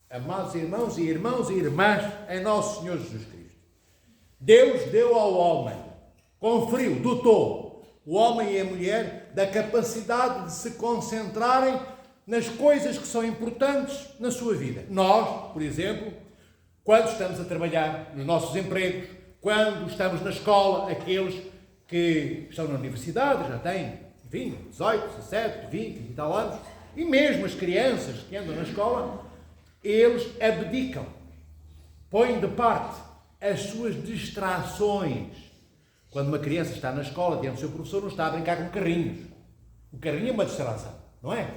Amados irmãos e irmãs, em nosso Senhor Jesus Cristo, Deus deu ao homem, conferiu, dotou o homem e a mulher da capacidade de se concentrarem nas coisas que são importantes na sua vida. Nós, por exemplo, quando estamos a trabalhar nos nossos empregos, quando estamos na escola, aqueles que estão na universidade, já têm 20, 18, 17, 20 e tal anos, e mesmo as crianças que andam na escola, eles abdicam, põem de parte as suas distrações. Quando uma criança está na escola, diante do seu professor, não está a brincar com carrinhos. O carrinho é uma distração, não é?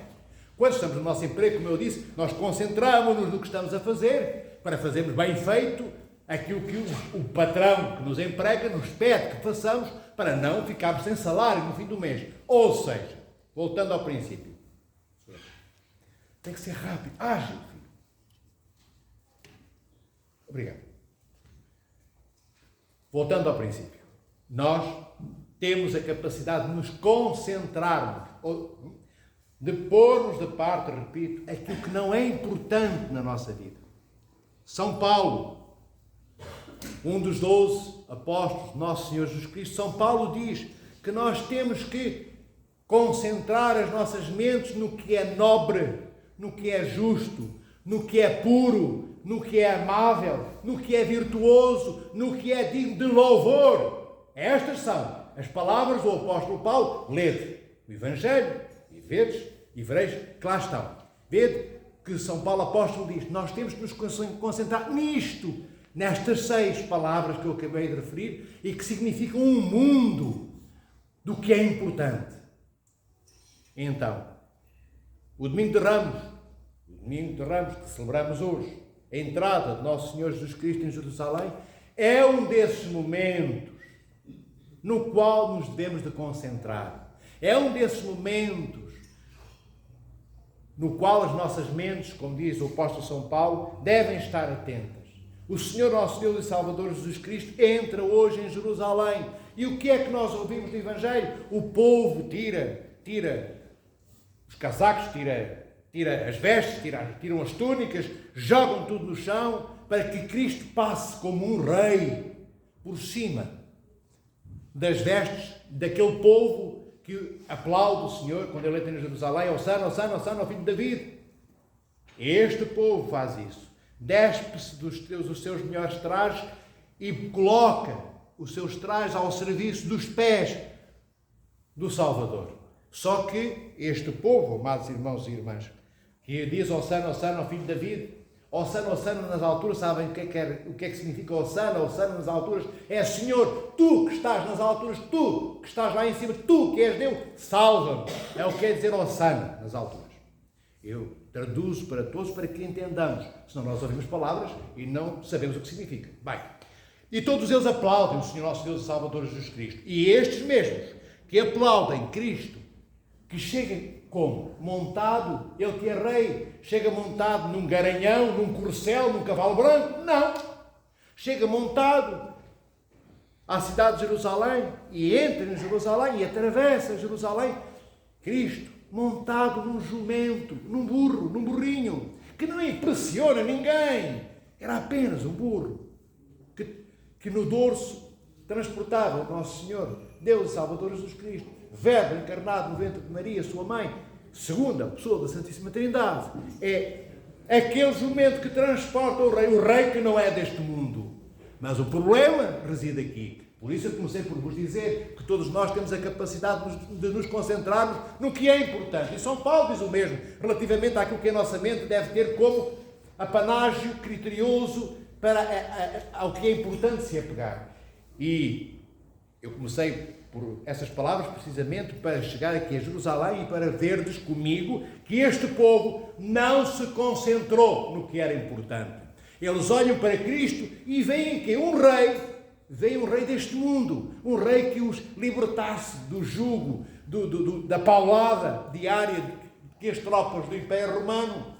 Quando estamos no nosso emprego, como eu disse, nós concentramos-nos no que estamos a fazer, para fazermos bem feito aquilo que o patrão que nos emprega nos pede que façamos, para não ficarmos sem salário no fim do mês. Ou seja, voltando ao princípio, tem que ser rápido, ágil, filho. Obrigado. Voltando ao princípio, nós temos a capacidade de nos concentrarmos, de pormos de parte, repito, aquilo que não é importante na nossa vida. São Paulo, um dos 12 apóstolos de nosso Senhor Jesus Cristo, São Paulo diz que nós temos que concentrar as nossas mentes no que é nobre, no que é justo, no que é puro, no que é amável, no que é virtuoso, no que é digno de louvor. Estas são as palavras do apóstolo Paulo. Lede o Evangelho e vereis que lá estão. Vede que São Paulo apóstolo diz, nós temos que nos concentrar nisto, nestas 6 palavras que eu acabei de referir e que significam um mundo do que é importante. Então, o Domingo de Ramos que celebramos hoje, a entrada de Nosso Senhor Jesus Cristo em Jerusalém, é um desses momentos no qual nos devemos de concentrar. É um desses momentos no qual as nossas mentes, como diz o apóstolo São Paulo, devem estar atentas. O Senhor, nosso Deus e Salvador Jesus Cristo, entra hoje em Jerusalém. E o que é que nós ouvimos do Evangelho? O povo tira os casacos, tira as vestes, tiram as túnicas, jogam tudo no chão, para que Cristo passe como um rei por cima das vestes daquele povo que aplaude o Senhor quando ele entra em Jerusalém, Hosana, Hosana, Hosana, ao filho de David. Este povo faz isso. Despe-se dos seus melhores trajes e coloca os seus trajes ao serviço dos pés do Salvador. Só que este povo, amados irmãos e irmãs, que diz Hosana, Hosana, ao filho de David, Hosana, Hosana nas alturas, sabem o que é que significa Hosana, Hosana nas alturas? É Senhor, tu que estás nas alturas, tu que estás lá em cima, tu que és Deus, salva-me. É o que quer dizer Hosana nas alturas. Eu traduzo para todos para que entendamos, senão nós ouvimos palavras e não sabemos o que significa. Bem, e todos eles aplaudem o Senhor nosso Deus e Salvador Jesus Cristo. E estes mesmos que aplaudem Cristo, que chega como? Montado, ele que é rei, chega montado num garanhão, num corcel, num cavalo branco? Não. Chega montado à cidade de Jerusalém e entra em Jerusalém e atravessa Jerusalém. Cristo montado num jumento, num burro, num burrinho, que não impressiona ninguém. Era apenas um burro que no dorso transportava o nosso Senhor, Deus e Salvador Jesus Cristo, Verbo encarnado no ventre de Maria, sua mãe, segunda pessoa da Santíssima Trindade. É aquele jumento que transporta o rei que não é deste mundo. Mas o problema reside aqui. Por isso eu comecei por vos dizer que todos nós temos a capacidade de nos concentrarmos no que é importante. E São Paulo diz o mesmo, relativamente àquilo que a nossa mente deve ter como apanágio criterioso ao que é importante se apegar. E eu comecei por essas palavras precisamente para chegar aqui a Jerusalém e para verdes comigo que este povo não se concentrou no que era importante. Eles olham para Cristo e veem que um rei deste mundo, um rei que os libertasse do jugo, da paulada diária que as tropas do Império Romano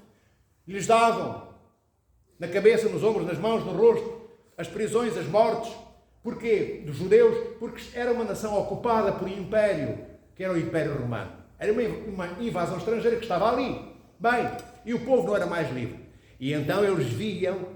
lhes davam, na cabeça, nos ombros, nas mãos, no rosto, as prisões, as mortes. Porquê? Dos judeus? Porque era uma nação ocupada por um império, que era o Império Romano. Era uma invasão estrangeira que estava ali. Bem, e o povo não era mais livre. E então eles viam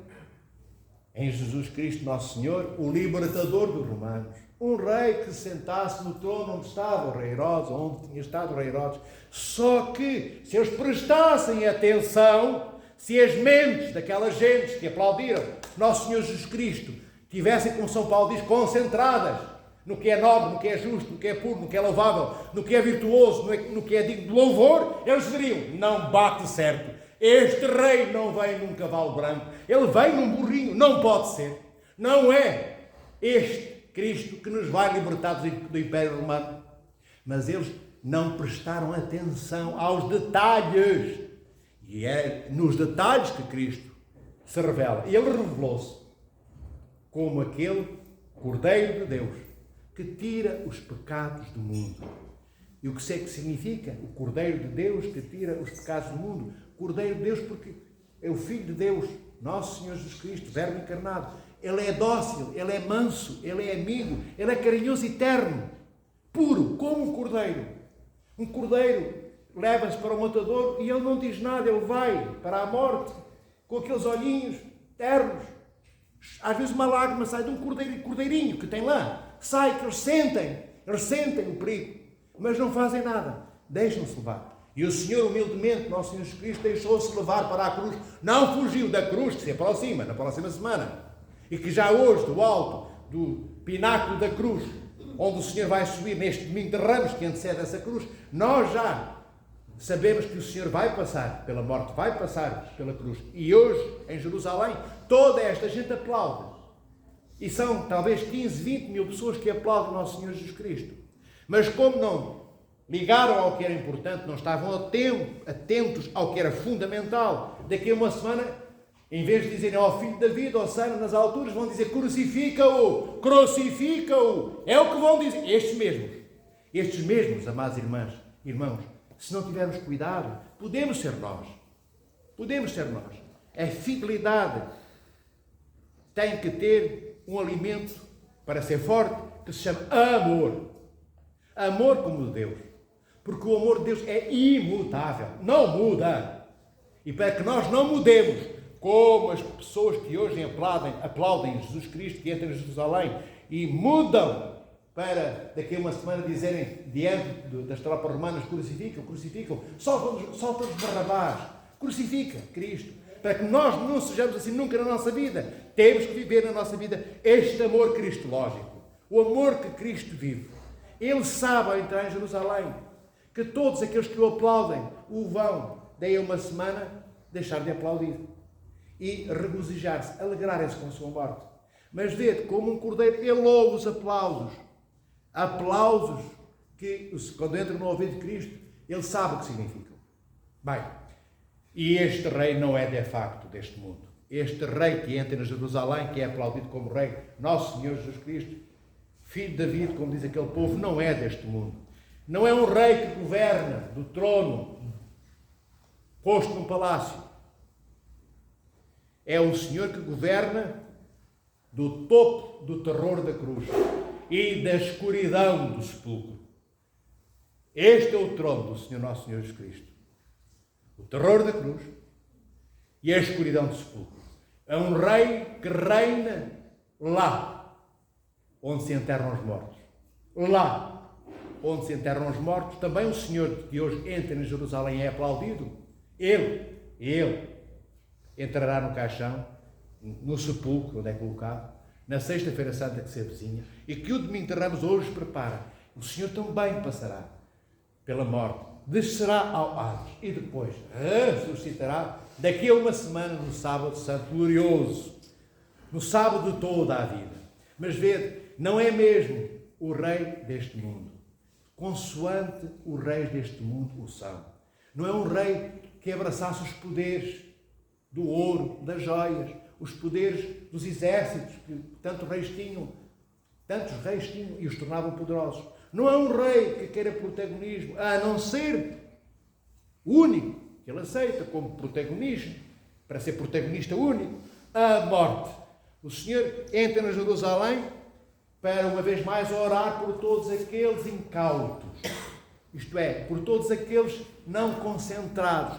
em Jesus Cristo, nosso Senhor, o libertador dos romanos. Um rei que sentasse no trono onde estava o rei Herodes, onde tinha estado o rei Herodes. Só que, se eles prestassem atenção, se as mentes daquelas gentes que aplaudiram nosso Senhor Jesus Cristo tivessem, como São Paulo diz, concentradas no que é nobre, no que é justo, no que é puro, no que é louvável, no que é virtuoso, no que é digno de louvor, eles diriam, não bate certo. Este rei não vem num cavalo branco, ele vem num burrinho, não pode ser. Não é este Cristo que nos vai libertar do Império Romano. Mas eles não prestaram atenção aos detalhes. E é nos detalhes que Cristo se revela. E ele revelou-se como aquele Cordeiro de Deus que tira os pecados do mundo. E o que sei que significa? O Cordeiro de Deus que tira os pecados do mundo. Cordeiro de Deus porque é o Filho de Deus, nosso Senhor Jesus Cristo, Verbo encarnado. Ele é dócil, ele é manso, ele é amigo, ele é carinhoso e terno, puro, como um cordeiro. Um cordeiro leva-se para o matador e ele não diz nada, ele vai para a morte com aqueles olhinhos ternos. Às vezes uma lágrima sai de um cordeirinho que tem lá, sai, que eles sentem o perigo, mas não fazem nada, deixam-se levar. E o Senhor, humildemente, nosso Senhor Jesus Cristo, deixou-se levar para a cruz, não fugiu da cruz que se aproxima, na próxima semana. E que já hoje, do alto, do pináculo da cruz, onde o Senhor vai subir neste domingo de Ramos, que antecede essa cruz, nós já sabemos que o Senhor vai passar pela morte, vai passar pela cruz. E hoje, em Jerusalém, toda esta gente aplaude. E são talvez 15, 20 mil pessoas que aplaudem o nosso Senhor Jesus Cristo. Mas como não ligaram ao que era importante, não estavam atentos ao que era fundamental, daqui a uma semana, em vez de dizerem ao Filho de David, ao Sana, nas alturas, vão dizer crucifica-o, crucifica-o. É o que vão dizer. Estes mesmos, amados irmãos, se não tivermos cuidado, podemos ser nós. A fidelidade tem que ter um alimento para ser forte, que se chama amor. Amor como o de Deus. Porque o amor de Deus é imutável, não muda. E para que nós não mudemos, como as pessoas que hoje aplaudem Jesus Cristo, que entram em Jerusalém e mudam para daqui a uma semana dizerem diante das tropas romanas, crucificam, solta-nos Barrabás, crucifica Cristo, para que nós não sejamos assim nunca na nossa vida. Temos que viver na nossa vida este amor cristológico, o amor que Cristo vive. Ele sabe, ao entrar em Jerusalém, que todos aqueles que o aplaudem o vão, daí a uma semana, deixar de aplaudir e regozijar-se, alegrarem-se com a sua morte. Mas vede, como um cordeiro, ele ouve os aplausos que, quando entra no ouvido de Cristo, ele sabe o que significam. Bem, e este rei não é de facto deste mundo. Este rei que entra em Jerusalém, que é aplaudido como rei, nosso Senhor Jesus Cristo, filho de David, como diz aquele povo, não é deste mundo. Não é um rei que governa do trono, posto num palácio. É o Senhor que governa do topo do terror da cruz e da escuridão do sepulcro. Este é o trono do Senhor, nosso Senhor Jesus Cristo. O terror da cruz e a escuridão do sepulcro. É um rei que reina lá onde se enterram os mortos. Lá onde se enterram os mortos, também o Senhor que hoje entra em Jerusalém é aplaudido. Ele entrará no caixão, no sepulcro, onde é colocado, na sexta-feira santa que se avizinha, e que o domingo de Ramos hoje prepara. O Senhor também passará pela morte, descerá ao Hades e depois ressuscitará daqui a uma semana no sábado santo glorioso, no sábado de toda a vida. Mas vede, não é mesmo o rei deste mundo, consoante os reis deste mundo o são. Não é um rei que abraçasse os poderes do ouro, das joias, os poderes dos exércitos que tantos reis tinham e os tornavam poderosos. Não é um rei que queira protagonismo, a não ser o único que ele aceita como protagonismo, para ser protagonista único, a morte. O Senhor entra na Jerusalém para, uma vez mais, orar por todos aqueles incautos, isto é, por todos aqueles não concentrados,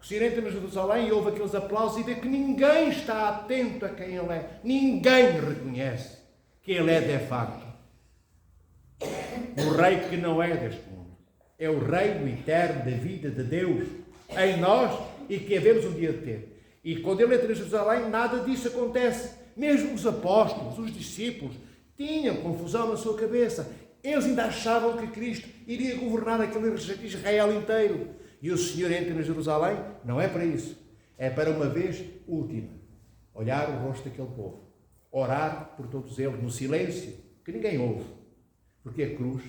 O Senhor entra em Jerusalém e ouve aqueles aplausos e vê que ninguém está atento a quem Ele é. Ninguém reconhece que Ele é de facto o Rei que não é deste mundo. É o reino eterno da vida de Deus em nós e que havemos um dia de ter. E quando Ele entra em Jerusalém, nada disso acontece. Mesmo os apóstolos, os discípulos, tinham confusão na sua cabeça. Eles ainda achavam que Cristo iria governar aquele Israel inteiro. E o Senhor entra em Jerusalém, não é para isso. É para uma vez última. Olhar o rosto daquele povo. Orar por todos eles, no silêncio, que ninguém ouve. Porque a cruz,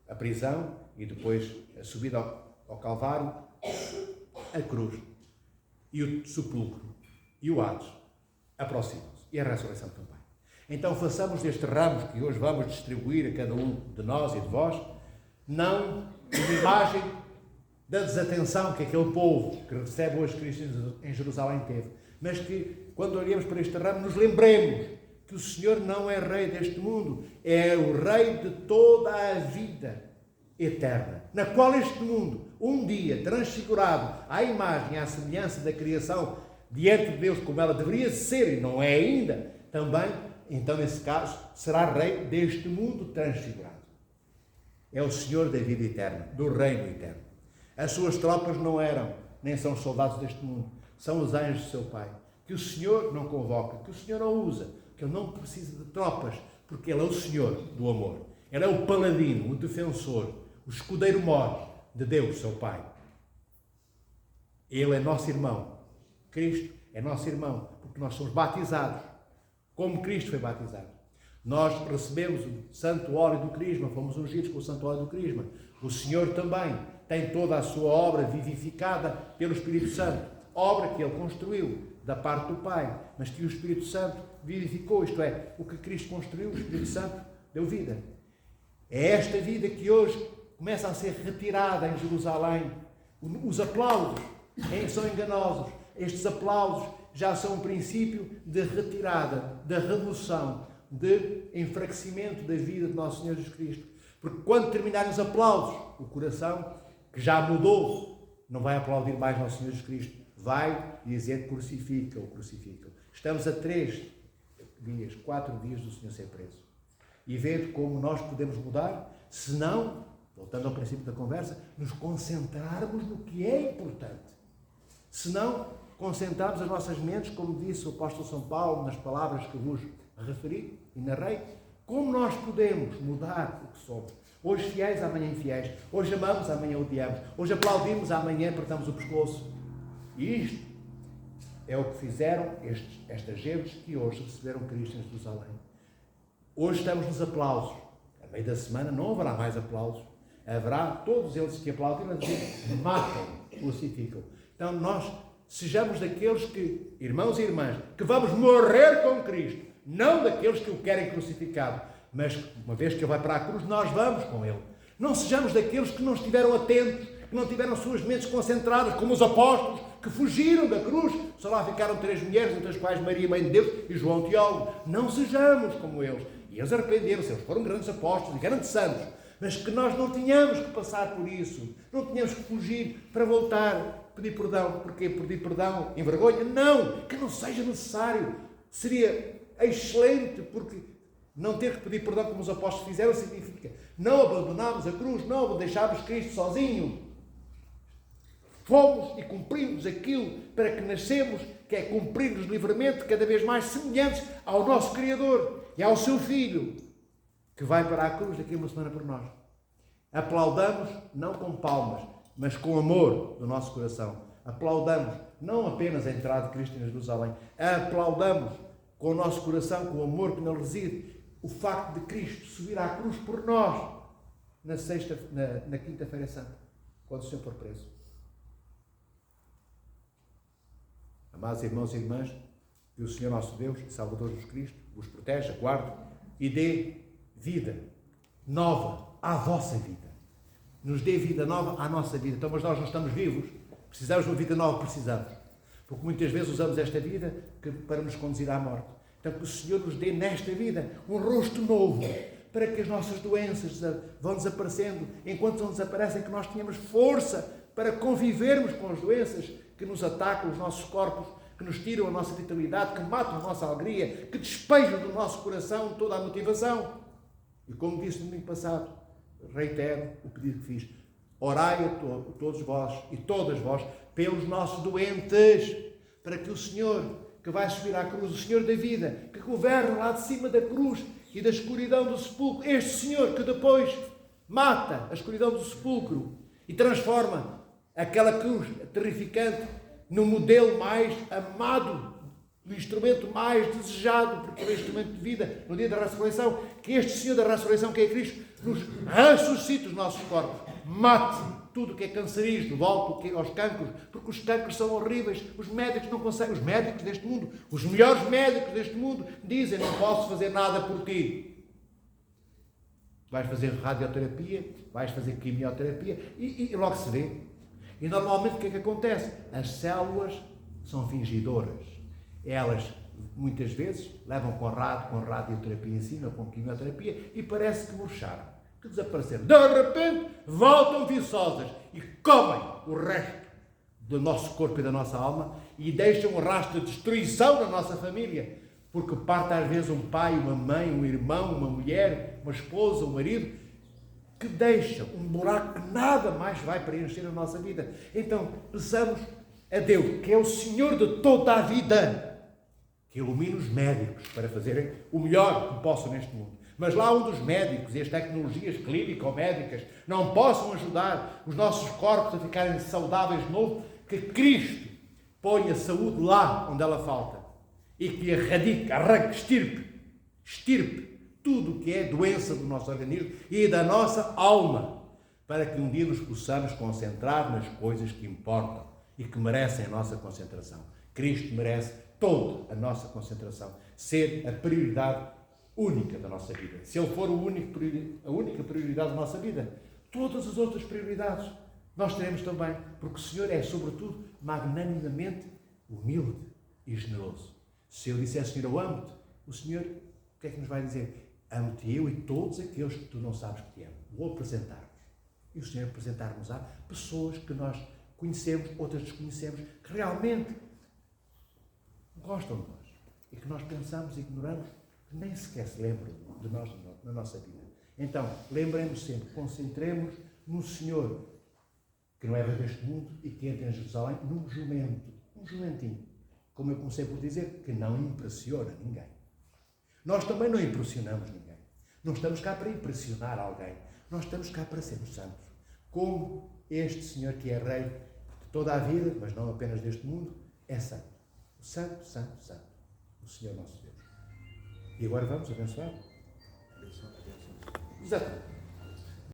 a prisão e depois a subida ao Calvário, a cruz e o sepulcro e o Hades aproximam-se. E a ressurreição também. Então façamos destes ramos que hoje vamos distribuir a cada um de nós e de vós, não uma imagem da desatenção que aquele povo que recebe hoje Cristo em Jerusalém teve, mas que quando olhamos para este ramo nos lembremos que o Senhor não é Rei deste mundo, é o Rei de toda a vida eterna, na qual este mundo, um dia transfigurado à imagem e à semelhança da criação diante de Deus como ela deveria ser e não é ainda, também, então nesse caso, será Rei deste mundo transfigurado. É o Senhor da vida eterna, do reino eterno. As suas tropas não eram, nem são os soldados deste mundo, são os anjos de seu Pai, que o Senhor não convoca, que o Senhor não usa, que Ele não precisa de tropas, porque Ele é o Senhor do amor. Ele é o paladino, o defensor, o escudeiro-mor de Deus, seu Pai. Ele é nosso irmão. Cristo é nosso irmão, porque nós somos batizados, como Cristo foi batizado. Nós recebemos o santo óleo do crisma, fomos ungidos com o santo óleo do crisma. O Senhor também tem toda a sua obra vivificada pelo Espírito Santo, obra que Ele construiu da parte do Pai, mas que o Espírito Santo vivificou, isto é, o que Cristo construiu, o Espírito Santo deu vida. É esta vida que hoje começa a ser retirada em Jerusalém. Os aplausos são enganosos. Estes aplausos já são um princípio de retirada, de redução, de enfraquecimento da vida de Nosso Senhor Jesus Cristo. Porque quando terminarem os aplausos, o coração, que já mudou, não vai aplaudir mais Nosso Senhor Jesus Cristo. Vai dizer crucifica-o, crucifica-o. Estamos a 4 dias do Senhor ser preso. E vendo como nós podemos mudar, se não, voltando ao princípio da conversa, nos concentrarmos no que é importante. Se não, concentrarmos as nossas mentes, como disse o apóstolo São Paulo, nas palavras que vos referi e narrei, como nós podemos mudar o que somos. Hoje fiéis, amanhã infiéis. Hoje amamos, amanhã odiamos. Hoje aplaudimos, amanhã apertamos o pescoço. E isto é o que fizeram estas gentes que hoje receberam Cristo em Jerusalém. Hoje estamos nos aplausos. A meio da semana não haverá mais aplausos. Haverá todos eles que aplaudem e dizem, matam, crucificam. Então nós sejamos daqueles que, irmãos e irmãs, que vamos morrer com Cristo. Não daqueles que o querem crucificado. Mas uma vez que Ele vai para a cruz, nós vamos com Ele. Não sejamos daqueles que não estiveram atentos, que não tiveram suas mentes concentradas, como os apóstolos, que fugiram da cruz. Só lá ficaram 3 mulheres, entre as quais Maria, Mãe de Deus, e João Teólogo. Não sejamos como eles. E eles arrependeram-se, eles foram grandes apóstolos e grandes santos. Mas que nós não tínhamos que passar por isso. Não tínhamos que fugir para voltar, pedir perdão. Porquê? Pedir perdão em vergonha? Não! Que não seja necessário. Seria excelente, porque não ter que pedir perdão como os apóstolos fizeram significa não abandonarmos a cruz, não deixarmos Cristo sozinho. Fomos e cumprimos aquilo para que nascemos, que é cumprir-nos livremente, cada vez mais semelhantes ao nosso Criador e ao seu Filho, que vai para a cruz daqui a uma semana por nós. Aplaudamos, não com palmas, mas com amor do nosso coração. Aplaudamos, não apenas a entrada de Cristo em Jerusalém, aplaudamos com o nosso coração, com o amor que nele reside, o facto de Cristo subir à cruz por nós na quinta-feira santa, quando o Senhor for preso. Amados irmãos e irmãs, que o Senhor nosso Deus e Salvador Jesus Cristo vos proteja, guarde e dê vida nova à vossa vida. Nos dê vida nova à nossa vida. Então, mas nós não estamos vivos, precisamos de uma vida nova, precisamos. Porque muitas vezes usamos esta vida para nos conduzir à morte. Então, que o Senhor nos dê nesta vida um rosto novo, para que as nossas doenças vão desaparecendo, enquanto não desaparecem, que nós tenhamos força para convivermos com as doenças que nos atacam os nossos corpos, que nos tiram a nossa vitalidade, que matam a nossa alegria, que despejam do nosso coração toda a motivação. E como disse no domingo passado, reitero o pedido que fiz: orai a todos vós e todas vós pelos nossos doentes, para que o Senhor, que vai subir à cruz, o Senhor da vida, que governa lá de cima da cruz e da escuridão do sepulcro, este Senhor que depois mata a escuridão do sepulcro e transforma aquela cruz terrificante no modelo mais amado, no instrumento mais desejado, porque é o instrumento de vida no dia da ressurreição, que este Senhor da ressurreição, que é Cristo, nos ressuscite os nossos corpos, mate tudo o que é cancerígeno, volte aos cancros, porque os cancros são horríveis, os médicos não conseguem, os médicos deste mundo, os melhores médicos deste mundo dizem: não posso fazer nada por ti. Vais fazer radioterapia, vais fazer quimioterapia e logo se vê. E normalmente o que é que acontece? As células são fingidoras. Elas, muitas vezes, levam com radioterapia em cima, com quimioterapia, e parece que murcharam, que desapareceram. De repente, voltam viçosas e comem o resto do nosso corpo e da nossa alma e deixam um rastro de destruição na nossa família. Porque parte às vezes um pai, uma mãe, um irmão, uma mulher, uma esposa, um marido, que deixa um buraco que nada mais vai preencher a nossa vida. Então, peçamos a Deus, que é o Senhor de toda a vida, que ilumine os médicos para fazerem o melhor que possam neste mundo. Mas lá onde os médicos e as tecnologias clínico-médicas não possam ajudar os nossos corpos a ficarem saudáveis de novo, que Cristo ponha saúde lá onde ela falta e que erradique, arranque, extirpe tudo o que é doença do nosso organismo e da nossa alma, para que um dia nos possamos concentrar nas coisas que importam e que merecem a nossa concentração. Cristo merece toda a nossa concentração, ser a prioridade única da nossa vida. Se Ele for a única prioridade da nossa vida, todas as outras prioridades nós teremos também, porque o Senhor é, sobretudo, magnanimamente humilde e generoso. Se eu disser: Senhor, eu amo-te, o Senhor, o que é que nos vai dizer? Amo-te eu e todos aqueles que tu não sabes que te amo. Vou apresentar-vos. E o Senhor apresentar-nos-á pessoas que nós conhecemos, outras desconhecemos, que realmente gostam de nós e que nós pensamos e ignoramos, que nem sequer se lembram de nós na nossa vida. Então, lembremos sempre, concentremos no Senhor, que não é deste mundo e que entra em Jerusalém num jumento, um jumentinho, como eu comecei por dizer, que não impressiona ninguém. Nós também não impressionamos ninguém. Não estamos cá para impressionar alguém. Nós estamos cá para sermos santos. Como este Senhor que é Rei de toda a vida, mas não apenas deste mundo, é santo. Santo, santo, santo. O Senhor nosso Deus. E agora vamos abençoar? Exatamente.